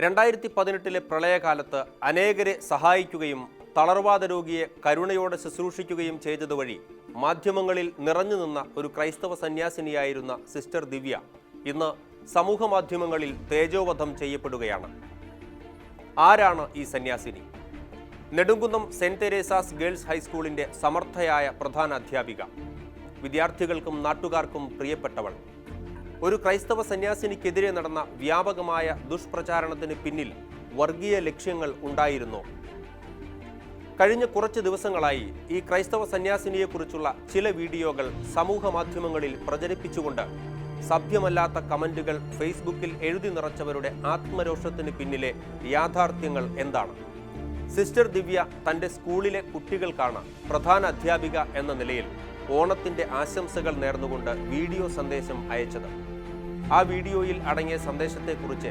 2018 പ്രളയകാലത്ത് അനേകരെ സഹായിക്കുകയും തളർവാദ രോഗിയെ കരുണയോടെ ശുശ്രൂഷിക്കുകയും ചെയ്തതുവഴി മാധ്യമങ്ങളിൽ നിറഞ്ഞു നിന്ന ഒരു ക്രൈസ്തവ സന്യാസിനിയായിരുന്ന സിസ്റ്റർ ദിവ്യ ഇന്ന് സമൂഹ മാധ്യമങ്ങളിൽ തേജോവധം ചെയ്യപ്പെടുകയാണ്. ആരാണ് ഈ സന്യാസിനി? നെടുങ്കുന്നം സെന്റ് തെരേസാസ് ഗേൾസ് ഹൈസ്കൂളിന്റെ സമർത്ഥയായ പ്രധാന അധ്യാപിക, വിദ്യാർത്ഥികൾക്കും നാട്ടുകാർക്കും പ്രിയപ്പെട്ടവൾ. ഒരു ക്രൈസ്തവ സന്യാസിനിക്കെതിരെ നടന്ന വ്യാപകമായ ദുഷ്പ്രചാരണത്തിന് പിന്നിൽ വർഗീയ ലക്ഷ്യങ്ങൾ ഉണ്ടായിരുന്നോ? കഴിഞ്ഞ കുറച്ച് ദിവസങ്ങളായി ഈ ക്രൈസ്തവ സന്യാസിനിയെക്കുറിച്ചുള്ള ചില വീഡിയോകൾ സമൂഹ മാധ്യമങ്ങളിൽ പ്രചരിപ്പിച്ചുകൊണ്ട് സഭ്യമല്ലാത്ത കമന്റുകൾ ഫേസ്ബുക്കിൽ എഴുതി നിറച്ചവരുടെ ആത്മരോഷത്തിന് പിന്നിലെ യാഥാർത്ഥ്യങ്ങൾ എന്താണ്? സിസ്റ്റർ ദിവ്യ തൻ്റെ സ്കൂളിലെ കുട്ടികൾക്കാണ് പ്രധാന അധ്യാപിക എന്ന നിലയിൽ ഓണത്തിന്റെ ആശംസകൾ നേർന്നുകൊണ്ട് വീഡിയോ സന്ദേശം അയച്ചത്. ആ വീഡിയോയിൽ അടങ്ങിയ സന്ദേശത്തെക്കുറിച്ച്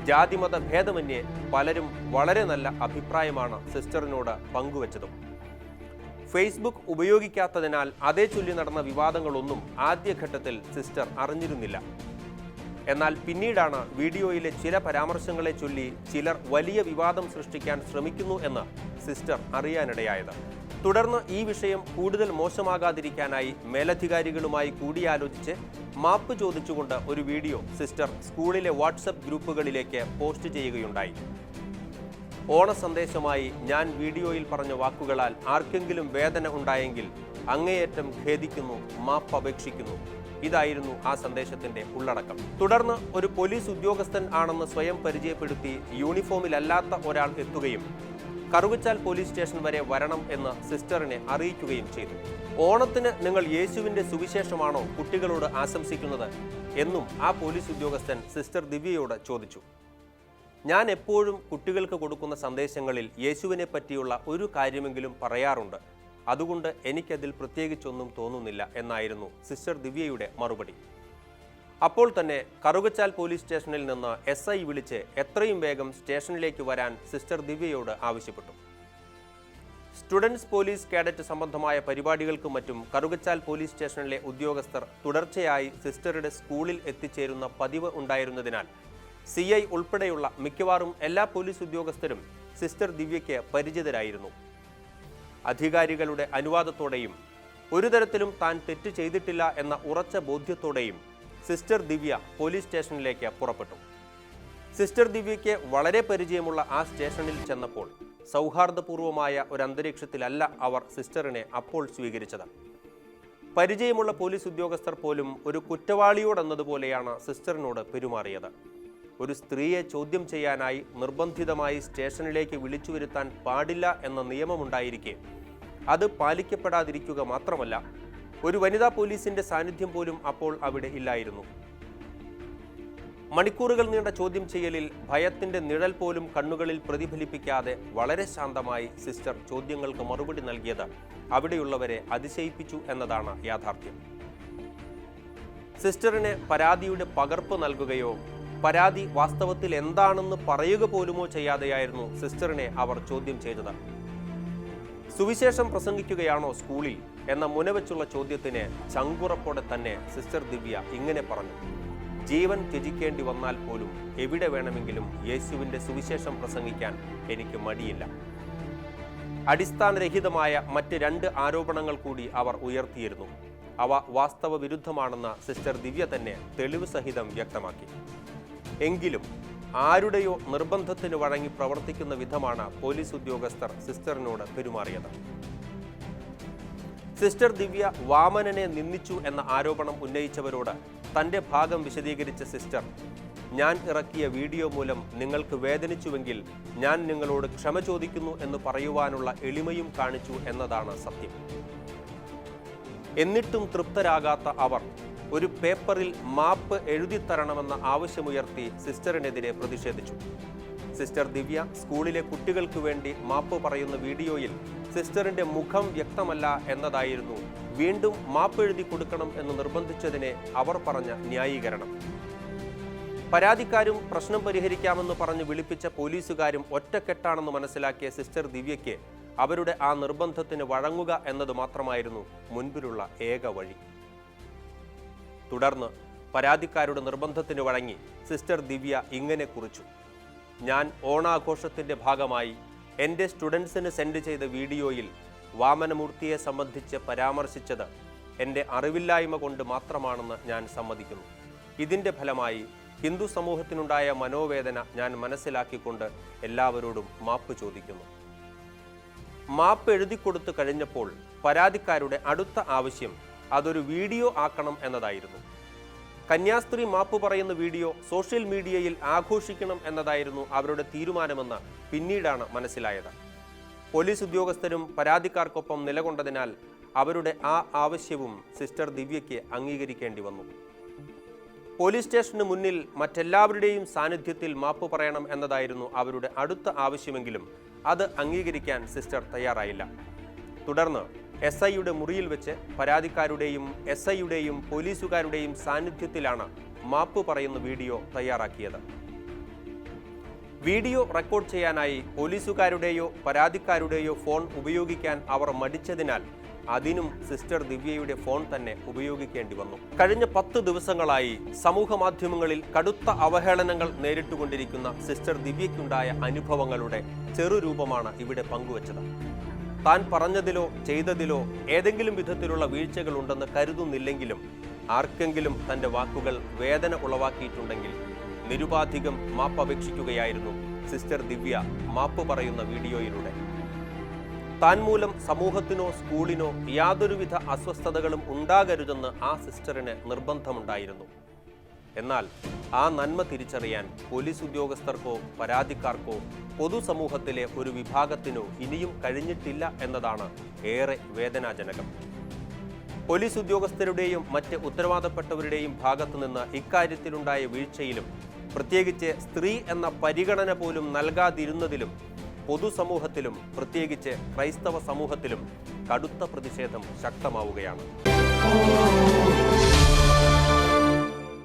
ജാതിമത ഭേദമന്യേ പലരും വളരെ നല്ല അഭിപ്രായമാണ് സിസ്റ്ററിനോട് പങ്കുവച്ചതും. ഫേസ്ബുക്ക് ഉപയോഗിക്കാത്തതിനാൽ അതേ ചൊല്ലി നടന്ന വിവാദങ്ങളൊന്നും ആദ്യഘട്ടത്തിൽ സിസ്റ്റർ അറിഞ്ഞിരുന്നില്ല. എന്നാൽ പിന്നീടാണ് വീഡിയോയിലെ ചില പരാമർശങ്ങളെ ചൊല്ലി ചിലർ വലിയ വിവാദം സൃഷ്ടിക്കാൻ ശ്രമിക്കുന്നു എന്ന് സിസ്റ്റർ അറിയാനിടയായത്. തുടർന്ന് ഈ വിഷയം കൂടുതൽ മോശമാകാതിരിക്കാനായി മേലധികാരികളുമായി കൂടിയാലോചിച്ച് മാപ്പ് ചോദിച്ചുകൊണ്ട് ഒരു വീഡിയോ സിസ്റ്റർ സ്കൂളിലെ വാട്സപ്പ് ഗ്രൂപ്പുകളിലേക്ക് പോസ്റ്റ് ചെയ്യുകയുണ്ടായി. ഓണ സന്ദേശമായി ഞാൻ വീഡിയോയിൽ പറഞ്ഞ വാക്കുകളാൽ ആർക്കെങ്കിലും വേദന ഉണ്ടായെങ്കിൽ അങ്ങേയറ്റം ഖേദിക്കുന്നു, മാപ്പ് അപേക്ഷിക്കുന്നു. ഇതായിരുന്നു ആ സന്ദേശത്തിന്റെ ഉള്ളടക്കം. തുടർന്ന് ഒരു പോലീസ് ഉദ്യോഗസ്ഥൻ ആണെന്ന് സ്വയം പരിചയപ്പെടുത്തി യൂണിഫോമിലല്ലാത്ത ഒരാൾ എത്തുകയും കറുകച്ചാൽ പോലീസ് സ്റ്റേഷൻ വരെ വരണം എന്ന് സിസ്റ്ററിനെ അറിയിക്കുകയും ചെയ്തു. ഓണത്തിന് നിങ്ങൾ യേശുവിന്റെ സുവിശേഷമാണോ കുട്ടികളോട് ആശംസിക്കുന്നത് എന്നും ആ പോലീസ് ഉദ്യോഗസ്ഥൻ സിസ്റ്റർ ദിവ്യയോട് ചോദിച്ചു. ഞാൻ എപ്പോഴും കുട്ടികൾക്ക് കൊടുക്കുന്ന സന്ദേശങ്ങളിൽ യേശുവിനെ പറ്റിയുള്ള ഒരു കാര്യമെങ്കിലും പറയാറുണ്ട്, അതുകൊണ്ട് എനിക്കതിൽ പ്രത്യേകിച്ചൊന്നും തോന്നുന്നില്ല എന്നായിരുന്നു സിസ്റ്റർ ദിവ്യയുടെ മറുപടി. അപ്പോൾ തന്നെ കറുകച്ചാൽ പോലീസ് സ്റ്റേഷനിൽ നിന്ന് SI വിളിച്ച് എത്രയും വേഗം സ്റ്റേഷനിലേക്ക് വരാൻ സിസ്റ്റർ ദിവ്യയോട് ആവശ്യപ്പെട്ടു. സ്റ്റുഡൻസ് പോലീസ് കേഡറ്റ് സംബന്ധമായ പരിപാടികൾക്കും മറ്റും കറുകച്ചാൽ പോലീസ് സ്റ്റേഷനിലെ ഉദ്യോഗസ്ഥർ തുടർച്ചയായി സിസ്റ്ററുടെ സ്കൂളിൽ എത്തിച്ചേരുന്ന പതിവ് ഉണ്ടായിരുന്നതിനാൽ CI ഉൾപ്പെടെയുള്ള മിക്കവാറും എല്ലാ പോലീസ് ഉദ്യോഗസ്ഥരും സിസ്റ്റർ ദിവ്യയ്ക്ക് പരിചിതരായിരുന്നു. അധികാരികളുടെ അനുവാദത്തോടെയും ഒരു തരത്തിലും താൻ തെറ്റ് ചെയ്തിട്ടില്ല എന്ന ഉറച്ച ബോധ്യത്തോടെയും സിസ്റ്റർ ദിവ്യ പോലീസ് സ്റ്റേഷനിലേക്ക് പുറപ്പെട്ടു. സിസ്റ്റർ ദിവ്യയ്ക്ക് വളരെ പരിചയമുള്ള ആ സ്റ്റേഷനിൽ ചെന്നപ്പോൾ സൗഹാർദ്ദപൂർവമായ ഒരു അന്തരീക്ഷത്തിലല്ല അവർ സിസ്റ്ററിനെ അപ്പോൾ സ്വീകരിച്ചത്. പരിചയമുള്ള പോലീസ് ഉദ്യോഗസ്ഥർ പോലും ഒരു കുറ്റവാളിയോടെന്നതുപോലെയാണ് സിസ്റ്ററിനോട് പെരുമാറിയത്. ഒരു സ്ത്രീയെ ചോദ്യം ചെയ്യാനായി നിർബന്ധിതമായി സ്റ്റേഷനിലേക്ക് വിളിച്ചു വരുത്താൻ പാടില്ല എന്ന നിയമമുണ്ടായിരിക്കെ അത് പാലിക്കപ്പെടാതിരിക്കുക മാത്രമല്ല, ഒരു വനിതാ പോലീസിന്റെ സാന്നിധ്യം പോലും അപ്പോൾ അവിടെ ഇല്ലായിരുന്നു. മണിക്കൂറുകൾ നീണ്ട ചോദ്യം ചെയ്യലിൽ ഭയത്തിന്റെ നിഴൽ പോലും കണ്ണുകളിൽ പ്രതിഫലിപ്പിക്കാതെ വളരെ ശാന്തമായി സിസ്റ്റർ ചോദ്യങ്ങൾക്ക് മറുപടി നൽകിയത് അവിടെയുള്ളവരെ അതിശയിപ്പിച്ചു എന്നതാണ് യാഥാർത്ഥ്യം. സിസ്റ്ററിന് പരാതിയുടെ പകർപ്പ് നൽകുകയോ പരാതി വാസ്തവത്തിൽ എന്താണെന്ന് പറയുക പോലുമോ ചെയ്യാതെയായിരുന്നു സിസ്റ്ററിനെ അവർ ചോദ്യം ചെയ്തത്. സുവിശേഷം പ്രസംഗിക്കുകയാണോ സ്കൂളിൽ എന്ന മുനവെച്ചുള്ള ചോദ്യത്തിന് ചങ്കുറപ്പോടെ തന്നെ സിസ്റ്റർ ദിവ്യ ഇങ്ങനെ പറഞ്ഞു: ജീവൻ ത്യജിക്കേണ്ടി വന്നാൽ പോലും എവിടെ വേണമെങ്കിലും യേശുവിന്റെ സുവിശേഷം പ്രസംഗിക്കാൻ എനിക്ക് മടിയില്ല. അടിസ്ഥാനരഹിതമായ മറ്റ് 2 ആരോപണങ്ങൾ കൂടി അവർ ഉയർത്തിയിരുന്നു. അവ വാസ്തവ വിരുദ്ധമാണെന്ന് സിസ്റ്റർ ദിവ്യ തന്നെ തെളിവ് സഹിതം വ്യക്തമാക്കി. എങ്കിലും ആരുടെയോ നിർബന്ധത്തിന് വഴങ്ങി പ്രവർത്തിക്കുന്ന വിധമാണ് പോലീസ് ഉദ്യോഗസ്ഥർ സിസ്റ്ററിനോട് പെരുമാറിയത്. സിസ്റ്റർ ദിവ്യ വാമനനെ നിന്ദിച്ചു എന്ന ആരോപണം ഉന്നയിച്ചവരോട് തന്റെ ഭാഗം വിശദീകരിച്ച സിസ്റ്റർ, ഞാൻ ഇറക്കിയ വീഡിയോ മൂലം നിങ്ങൾക്ക് വേദനിച്ചുവെങ്കിൽ ഞാൻ നിങ്ങളോട് ക്ഷമ ചോദിക്കുന്നു എന്ന് പറയുവാനുള്ള എളിമയും കാണിച്ചു എന്നതാണ് സത്യം. എന്നിട്ടും തൃപ്തരാകാത്ത അവർ ഒരു പേപ്പറിൽ മാപ്പ് എഴുതിത്തരണമെന്ന ആവശ്യമുയർത്തി സിസ്റ്ററിനെതിരെ പ്രതിഷേധിച്ചു. സിസ്റ്റർ ദിവ്യ സ്കൂളിലെ കുട്ടികൾക്ക് വേണ്ടി മാപ്പ് പറയുന്ന വീഡിയോയിൽ സിസ്റ്ററിന്റെ മുഖം വ്യക്തമല്ല എന്നതായിരുന്നു വീണ്ടും മാപ്പ് എഴുതി കൊടുക്കണം എന്ന് നിർബന്ധിച്ചതിനെ അവർ പറഞ്ഞ ന്യായീകരണം. പരാതിക്കാരും പ്രശ്നം പരിഹരിക്കാമെന്ന് പറഞ്ഞ് വിളിപ്പിച്ച പോലീസുകാരും ഒറ്റക്കെട്ടാണെന്ന് മനസ്സിലാക്കിയ സിസ്റ്റർ ദിവ്യയ്ക്ക് അവരുടെ ആ നിർബന്ധത്തിന് വഴങ്ങുക എന്നത് മാത്രമായിരുന്നു മുൻപിലുള്ള ഏക വഴി. തുടർന്ന് പരാതിക്കാരുടെ നിർബന്ധത്തിന് വഴങ്ങി സിസ്റ്റർ ദിവ്യ ഇങ്ങനെ കുറിച്ചു: ഞാൻ ഓണാഘോഷത്തിൻ്റെ ഭാഗമായി എൻ്റെ സ്റ്റുഡൻസിന് സെൻഡ് ചെയ്ത വീഡിയോയിൽ വാമനമൂർത്തിയെ സംബന്ധിച്ച് പരാമർശിച്ചത് എൻ്റെ അറിവില്ലായ്മ കൊണ്ട് മാത്രമാണെന്ന് ഞാൻ സമ്മതിക്കുന്നു. ഇതിൻ്റെ ഫലമായി ഹിന്ദു സമൂഹത്തിനുണ്ടായ മനോവേദന ഞാൻ മനസ്സിലാക്കിക്കൊണ്ട് എല്ലാവരോടും മാപ്പ് ചോദിക്കുന്നു. മാപ്പ് എഴുതിക്കൊടുത്തു കഴിഞ്ഞപ്പോൾ പരാതിക്കാരുടെ അടുത്ത ആവശ്യം അതൊരു വീഡിയോ ആക്കണം എന്നതായിരുന്നു. കന്യാസ്ത്രീ മാപ്പ് പറയുന്ന വീഡിയോ സോഷ്യൽ മീഡിയയിൽ ആഘോഷിക്കണം എന്നതായിരുന്നു അവരുടെ തീരുമാനമെന്ന് പിന്നീടാണ് മനസ്സിലായത്. പോലീസ് ഉദ്യോഗസ്ഥരും പരാതിക്കാർക്കൊപ്പം നിലകൊണ്ടതിനാൽ അവരുടെ ആ ആവശ്യവും സിസ്റ്റർ ദിവ്യയ്ക്ക് അംഗീകരിക്കേണ്ടി വന്നു. പോലീസ് സ്റ്റേഷന് മുന്നിൽ മറ്റെല്ലാവരുടെയും സാന്നിധ്യത്തിൽ മാപ്പ് പറയണം എന്നതായിരുന്നു അവരുടെ അടുത്ത ആവശ്യമെങ്കിലും അത് അംഗീകരിക്കാൻ സിസ്റ്റർ തയ്യാറായില്ല. തുടർന്ന് SIയുടെ മുറിയിൽ വെച്ച് പരാതിക്കാരുടെയും SIയുടെയും പോലീസുകാരുടെയും സാന്നിധ്യത്തിലാണ് മാപ്പ് പറയുന്ന വീഡിയോ തയ്യാറാക്കിയത്. വീഡിയോ റെക്കോർഡ് ചെയ്യാനായി പോലീസുകാരുടെയോ പരാതിക്കാരുടെയോ ഫോൺ ഉപയോഗിക്കാൻ അവർ മടിച്ചതിനാൽ അതിനും സിസ്റ്റർ ദിവ്യയുടെ ഫോൺ തന്നെ ഉപയോഗിക്കേണ്ടി വന്നു. കഴിഞ്ഞ 10 ദിവസങ്ങളായി സമൂഹ മാധ്യമങ്ങളിൽ കടുത്ത അവഹേളനങ്ങൾ നേരിട്ടുകൊണ്ടിരിക്കുന്ന സിസ്റ്റർ ദിവ്യയ്ക്കുണ്ടായ അനുഭവങ്ങളുടെ ചെറുരൂപമാണ് ഇവിടെ പങ്കുവച്ചത്. താൻ പറഞ്ഞതിലോ ചെയ്തതിലോ ഏതെങ്കിലും വിധത്തിലുള്ള വീഴ്ചകൾ ഉണ്ടെന്ന് കരുതുന്നില്ലെങ്കിലും ആർക്കെങ്കിലും തൻ്റെ വാക്കുകൾ വേദന ഉളവാക്കിയിട്ടുണ്ടെങ്കിൽ നിരുപാധികം മാപ്പപേക്ഷിക്കുകയായിരുന്നു സിസ്റ്റർ ദിവ്യ മാപ്പ് പറയുന്ന വീഡിയോയിലൂടെ. താൻ മൂലം സമൂഹത്തിനോ സ്കൂളിനോ യാതൊരുവിധ അസ്വസ്ഥതകളും ഉണ്ടാകരുതെന്ന് ആ സിസ്റ്ററിന് നിർബന്ധമുണ്ടായിരുന്നു. എന്നാൽ ആ നന്മ തിരിച്ചറിയാൻ പോലീസ് ഉദ്യോഗസ്ഥർക്കോ പരാതിക്കാർക്കോ പൊതുസമൂഹത്തിലെ ഒരു വിഭാഗത്തിനോ ഇനിയും കഴിഞ്ഞിട്ടില്ല എന്നതാണ് ഏറെ വേദനാജനകം. പോലീസ് ഉദ്യോഗസ്ഥരുടെയും മറ്റ് ഉത്തരവാദപ്പെട്ടവരുടെയും ഭാഗത്തുനിന്ന് ഇക്കാര്യത്തിലുണ്ടായ വീഴ്ചയിലും പ്രത്യേകിച്ച് സ്ത്രീ എന്ന പരിഗണന പോലും നൽകാതിരുന്നതിലും പൊതുസമൂഹത്തിലും പ്രത്യേകിച്ച് ക്രൈസ്തവ സമൂഹത്തിലും കടുത്ത പ്രതിഷേധം ശക്തമാവുകയാണ്.